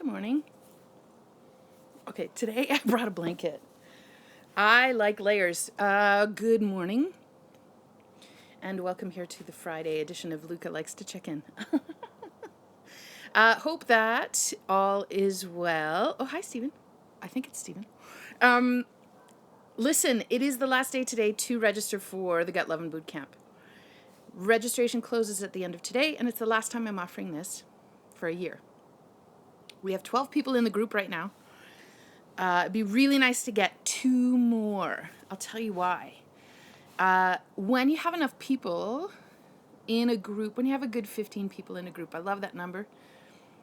Good morning. Okay, today I brought a blanket. I like layers. Good morning. And welcome here to the Friday edition of Luca Likes to Check In. Hope that all is well. Oh, hi, Stephen. I think it's Stephen. Listen, it is the last day today to register for the Gut Lovin Bootcamp. Registration closes at the end of today, and it's the last time I'm offering this for a year. We have 12 people in the group right now. It'd be really nice to get 2 more. I'll tell you why. When you have enough people in a group, when you have a good 15 people in a group, I love that number,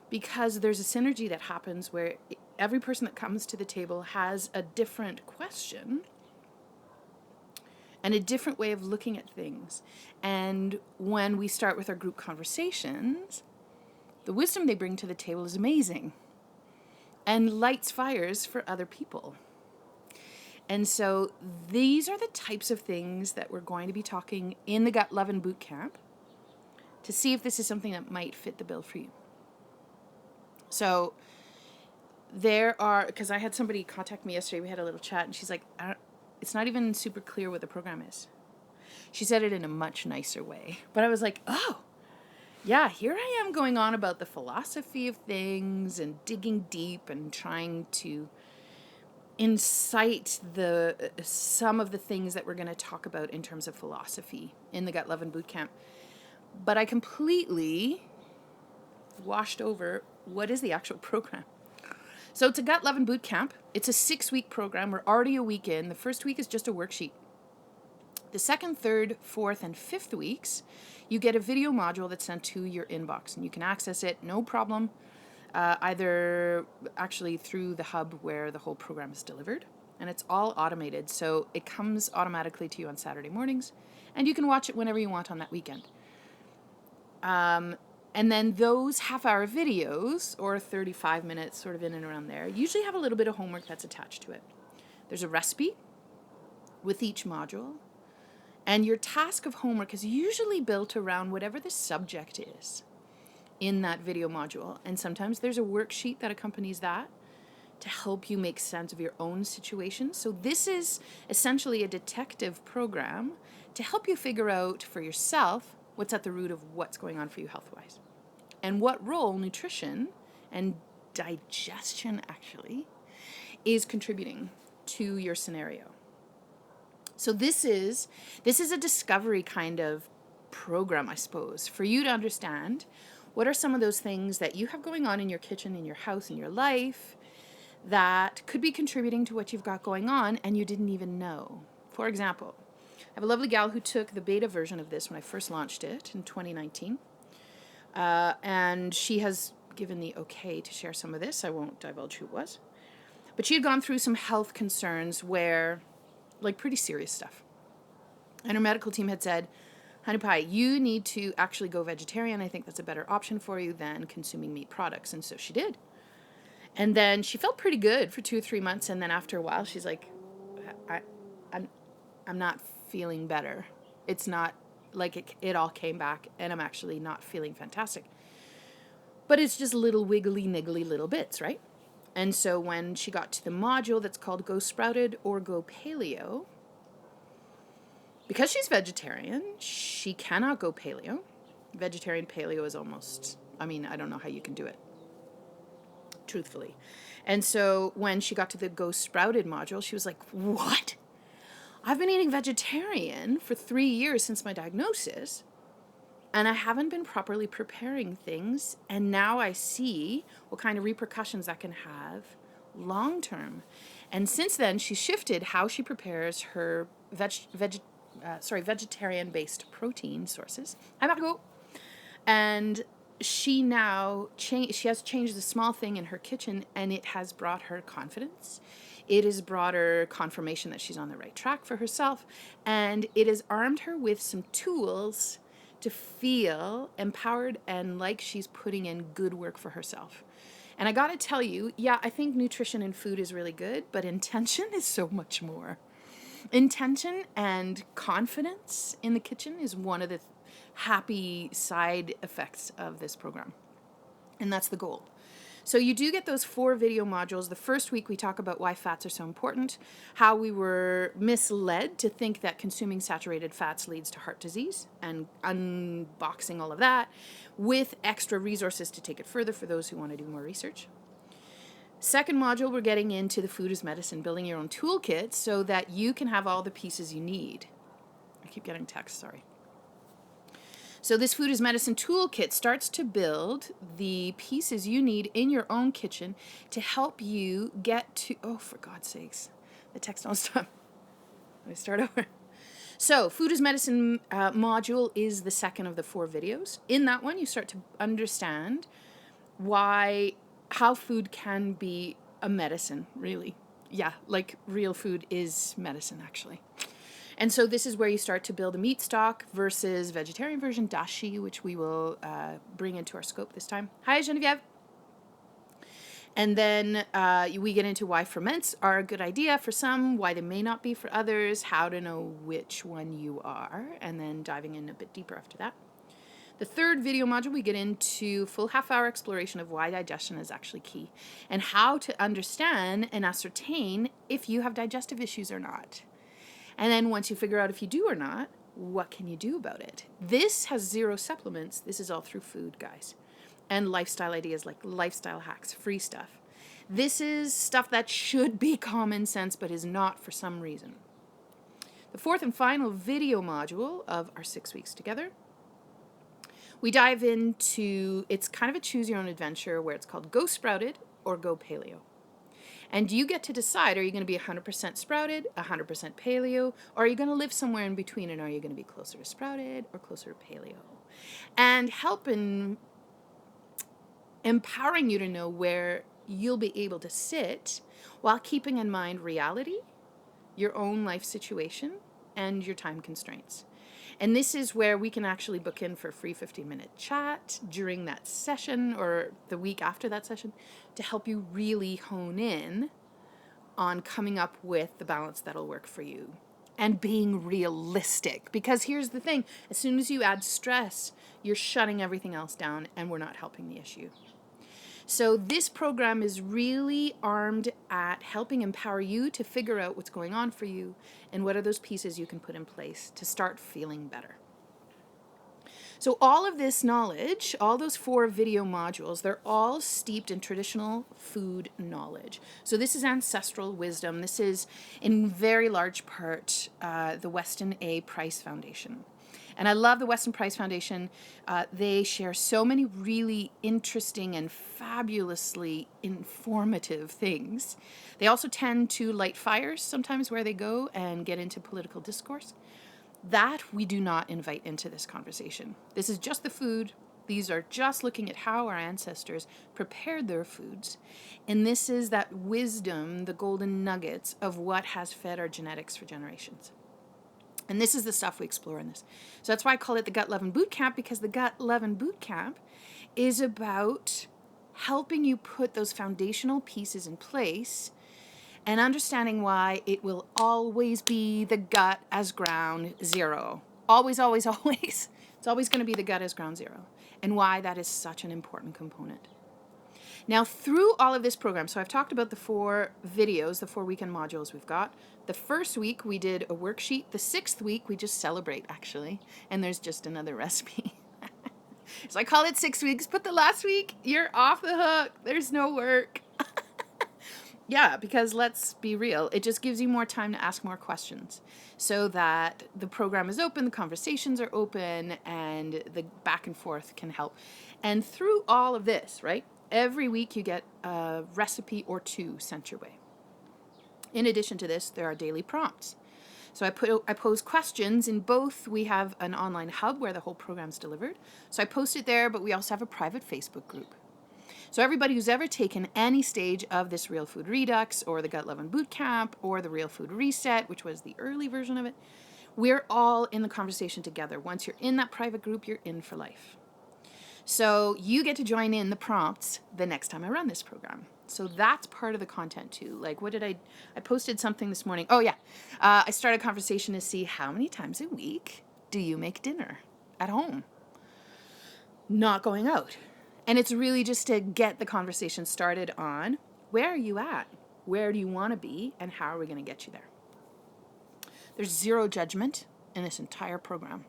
because there's a synergy that happens where every person that comes to the table has a different question and a different way of looking at things. And when we start with our group conversations, the wisdom they bring to the table is amazing and lights fires for other people. And so these are the types of things that we're going to be talking in the Gut Lovin Bootcamp to see if this is something that might fit the bill for you. So there are, because I had somebody contact me yesterday, we had a little chat, and she's like, it's not even super clear what the program is. She said it in a much nicer way. But I was like, oh, yeah, here I am going on about the philosophy of things and digging deep and trying to incite some of the things that we're going to talk about in terms of philosophy in the Gut Lovin Bootcamp. But I completely washed over what is the actual program. So it's a Gut Lovin Bootcamp. It's a 6-week program. We're already a week in. The first week is just a worksheet. The second, third, fourth, and fifth weeks, you get a video module that's sent to your inbox, and you can access it, no problem, either actually through the hub where the whole program is delivered, and it's all automated, so it comes automatically to you on Saturday mornings, and you can watch it whenever you want on that weekend. And then those half-hour videos, or 35 minutes, sort of in and around there, usually have a little bit of homework that's attached to it. There's a recipe with each module. And your task of homework is usually built around whatever the subject is in that video module. And sometimes there's a worksheet that accompanies that to help you make sense of your own situation. So this is essentially a detective program to help you figure out for yourself what's at the root of what's going on for you health-wise. And what role nutrition and digestion actually is contributing to your scenario. So this is a discovery kind of program, I suppose, for you to understand what are some of those things that you have going on in your kitchen, in your house, in your life that could be contributing to what you've got going on and you didn't even know. For example, I have a lovely gal who took the beta version of this when I first launched it in 2019. And she has given the okay to share some of this. I won't divulge who it was. But she had gone through some health concerns where, like, pretty serious stuff. And her medical team had said, honey pie, you need to actually go vegetarian. I think that's a better option for you than consuming meat products. And so she did. And then she felt pretty good for 2 or 3 months. And then after a while, she's like, I'm not feeling better. It's not like it all came back and I'm actually not feeling fantastic. But it's just little wiggly, niggly little bits, right? And so when she got to the module that's called Go Sprouted or Go Paleo, because she's vegetarian, she cannot go paleo. Vegetarian paleo is almost, I don't know how you can do it, truthfully. And so when she got to the Go Sprouted module, she was like, what? I've been eating vegetarian for 3 years since my diagnosis, and I haven't been properly preparing things, and now I see what kind of repercussions that can have long term. And since then, she shifted how she prepares her vegetarian-based protein sources. I'm about to go. And she now she has changed a small thing in her kitchen, and it has brought her confidence. It has brought her confirmation that she's on the right track for herself, and it has armed her with some tools to feel empowered and like she's putting in good work for herself. And I got to tell you, yeah, I think nutrition and food is really good, but intention is so much more. Intention and confidence in the kitchen is one of the happy side effects of this program. And that's the goal. So you do get those 4 video modules. The first week we talk about why fats are so important, how we were misled to think that consuming saturated fats leads to heart disease, and unboxing all of that with extra resources to take it further for those who want to do more research. Second module, we're getting into the food as medicine, building your own toolkit so that you can have all the pieces you need. I keep getting texts, sorry. So this food as medicine toolkit starts to build the pieces you need in your own kitchen to help you get to, oh, for God's sakes, the text don't stop. Let me start over. So food as medicine module is the second of the 4 videos. In that one, you start to understand how food can be a medicine, really. Yeah, like real food is medicine, actually. And so this is where you start to build a meat stock versus vegetarian version, dashi, which we will bring into our scope this time. Hi, Genevieve. And then we get into why ferments are a good idea for some, why they may not be for others, how to know which one you are, and then diving in a bit deeper after that. The third video module, we get into full half-hour exploration of why digestion is actually key and how to understand and ascertain if you have digestive issues or not. And then once you figure out if you do or not, what can you do about it? This has 0 supplements. This is all through food, guys. And lifestyle ideas like lifestyle hacks, free stuff. This is stuff that should be common sense but is not for some reason. The fourth and final video module of our 6 weeks together, we dive into, it's kind of a choose your own adventure where it's called Go Sprouted or Go Paleo. And you get to decide, are you going to be 100% sprouted, 100% paleo, or are you going to live somewhere in between, and are you going to be closer to sprouted or closer to paleo? And empowering you to know where you'll be able to sit while keeping in mind reality, your own life situation, and your time constraints. And this is where we can actually book in for a free 15-minute chat during that session or the week after that session to help you really hone in on coming up with the balance that'll work for you and being realistic. Because here's the thing, as soon as you add stress, you're shutting everything else down and we're not helping the issue. So this program is really armed at helping empower you to figure out what's going on for you and what are those pieces you can put in place to start feeling better. So all of this knowledge, all those 4 video modules, they're all steeped in traditional food knowledge. So this is ancestral wisdom. This is in very large part the Weston A. Price Foundation. And I love the Weston Price Foundation. They share so many really interesting and fabulously informative things. They also tend to light fires sometimes where they go and get into political discourse. That we do not invite into this conversation. This is just the food. These are just looking at how our ancestors prepared their foods. And this is that wisdom, the golden nuggets of what has fed our genetics for generations. And this is the stuff we explore in this. So that's why I call it the Gut Lovin Bootcamp, because the Gut Lovin Bootcamp is about helping you put those foundational pieces in place and understanding why it will always be the gut as ground zero. Always, always, always. It's always going to be the gut as ground zero. And why that is such an important component. Now, through all of this program, so I've talked about the 4 videos, the 4 weekend modules we've got. The first week we did a worksheet. The 6th week we just celebrate, actually. And there's just another recipe. So I call it 6 weeks, but the last week, you're off the hook. There's no work. Yeah, because let's be real, it just gives you more time to ask more questions so that the program is open, the conversations are open, and the back and forth can help. And through all of this, right, every week you get a recipe or 2 sent your way. In addition to this, there are daily prompts. So I pose questions in both. We have an online hub where the whole program's delivered. So I post it there, but we also have a private Facebook group. So everybody who's ever taken any stage of this Real Food Redux or the Gut Lovin Bootcamp or the Real Food Reset, which was the early version of it, we're all in the conversation together. Once you're in that private group, you're in for life. So you get to join in the prompts the next time I run this program. So that's part of the content too. Like I posted something this morning. Oh yeah, I started a conversation to see how many times a week do you make dinner at home? Not going out. And it's really just to get the conversation started on where are you at? Where do you want to be? And how are we going to get you there? There's zero judgment in this entire program.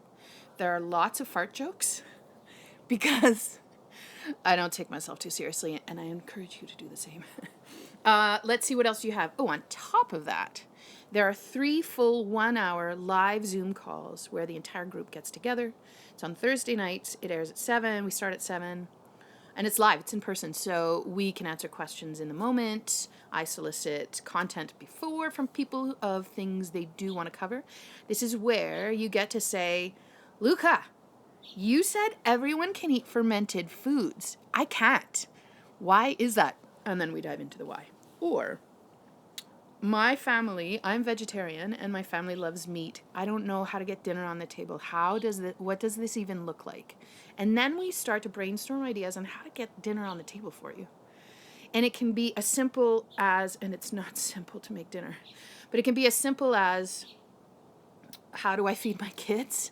There are lots of fart jokes because I don't take myself too seriously, and I encourage you to do the same. Let's see what else you have. Oh, on top of that, there are 3 full 1-hour live Zoom calls where the entire group gets together. It's on Thursday nights. It airs at 7. We start at 7. And it's live. It's in person. So we can answer questions in the moment. I solicit content before from people of things they do want to cover. This is where you get to say, Luca, you said everyone can eat fermented foods. I can't. Why is that? And then we dive into the why. Or, my family, I'm vegetarian and my family loves meat. I don't know how to get dinner on the table. What does this even look like? And then we start to brainstorm ideas on how to get dinner on the table for you. And it can be as simple as, and it's not simple to make dinner, but it can be as simple as, how do I feed my kids?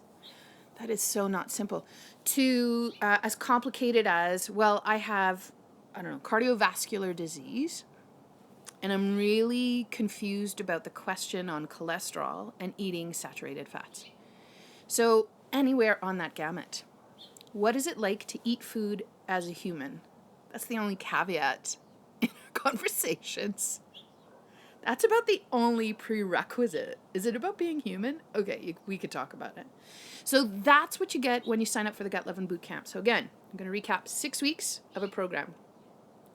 That is so not simple. To as complicated as, well, I have, cardiovascular disease, and I'm really confused about the question on cholesterol and eating saturated fats. So anywhere on that gamut. What is it like to eat food as a human? That's the only caveat in our conversations. That's about the only prerequisite. Is it about being human? Okay, we could talk about it. So that's what you get when you sign up for the Gut Lovin Bootcamp. So again, I'm going to recap 6 weeks of a program.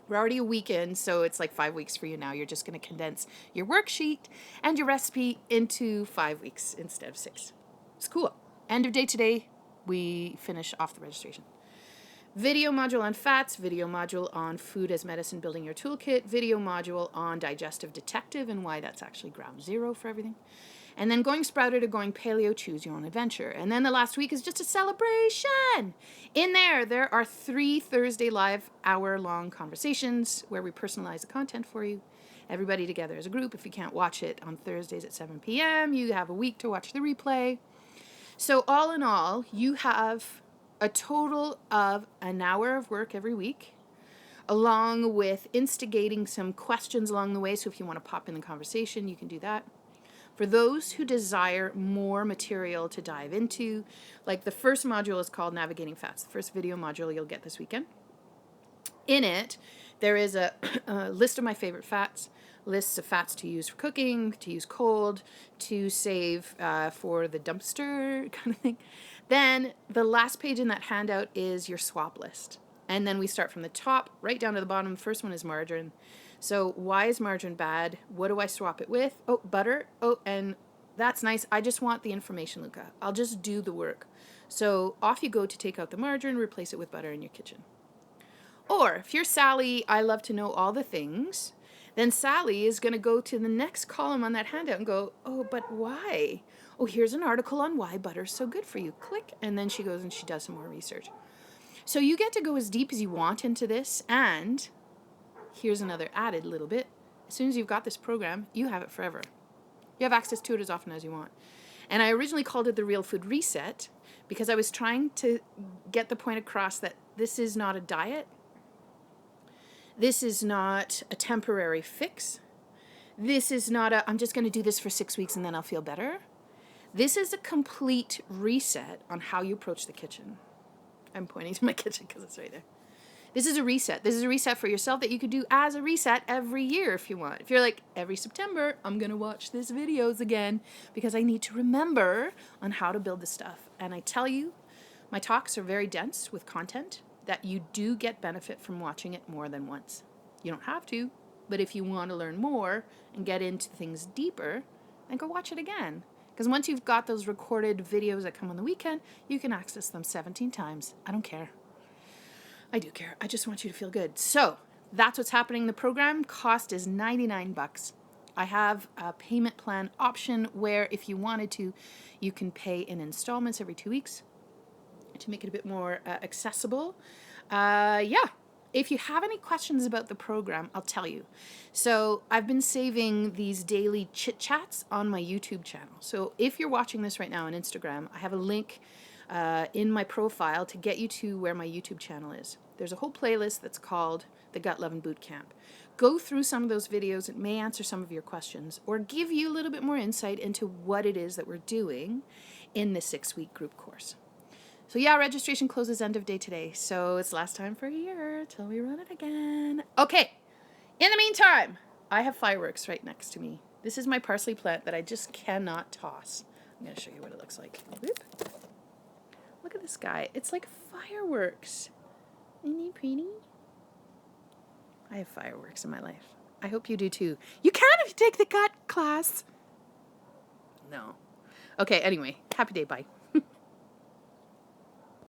We're already a week in, so it's like 5 weeks for you now. You're just going to condense your worksheet and your recipe into 5 weeks instead of 6. It's cool. End of day today, we finish off the registration. Video module on fats, video module on food as medicine, building your toolkit, video module on digestive detective and why that's actually ground zero for everything. And then going sprouted or going paleo, choose your own adventure. And then the last week is just a celebration. In there are 3 Thursday live hour-long conversations where we personalize the content for you. Everybody together as a group. If you can't watch it on Thursdays at 7 p.m., you have a week to watch the replay. So all in all, you have a total of an hour of work every week, along with instigating some questions along the way. So if you want to pop in the conversation, you can do that. For those who desire more material to dive into, like the first module is called Navigating Fats, the first video module you'll get this weekend. In it, there is a list of my favorite fats, lists of fats to use for cooking, to use cold, to save for the dumpster kind of thing. Then the last page in that handout is your swap list. And then we start from the top right down to the bottom. The first one is margarine. So why is margarine bad? What do I swap it with? Oh, butter. Oh, and that's nice. I just want the information, Luca. I'll just do the work. So off you go to take out the margarine, replace it with butter in your kitchen. Or if you're Sally, I love to know all the things, then Sally is going to go to the next column on that handout and go, oh, but why? Oh, here's an article on why butter's so good for you. Click. And then she goes and she does some more research. So you get to go as deep as you want into this. And here's another added little bit. As soon as you've got this program, you have it forever. You have access to it as often as you want. And I originally called it the Real Food Reset because I was trying to get the point across that this is not a diet. This is not a temporary fix. This is not I'm just going to do this for 6 weeks and then I'll feel better. This is a complete reset on how you approach the kitchen. I'm pointing to my kitchen because it's right there. This is a reset. This is a reset for yourself that you could do as a reset every year if you want. If you're like, every September, I'm going to watch these videos again because I need to remember on how to build this stuff. And I tell you, my talks are very dense with content that you do get benefit from watching it more than once. You don't have to, but if you want to learn more and get into things deeper, then go watch it again. Because once you've got those recorded videos that come on the weekend, you can access them 17 times. I don't care. I do care. I just want you to feel good. So that's what's happening in the program. Cost is $99. I have a payment plan option where if you wanted to, you can pay in installments every 2 weeks to make it a bit more accessible. If you have any questions about the program, I'll tell you. So I've been saving these daily chit chats on my YouTube channel. So if you're watching this right now on Instagram, I have a link in my profile to get you to where my YouTube channel is. there's a whole playlist that's called the Gut Lovin Bootcamp. Go through some of those videos. It may answer some of your questions or give you a little bit more insight into what it is that we're doing in the 6-week group course. So yeah, registration closes end of day today. So it's last time for a year till we run it again. Okay. In the meantime, I have fireworks right next to me. This is my parsley plant that I just cannot toss. I'm going to show you what it looks like. Whoop. Look at this guy. It's like fireworks. Isn't he pretty? I have fireworks in my life. I hope you do too. You can if you take the gut class. No. Okay, anyway, happy day. Bye.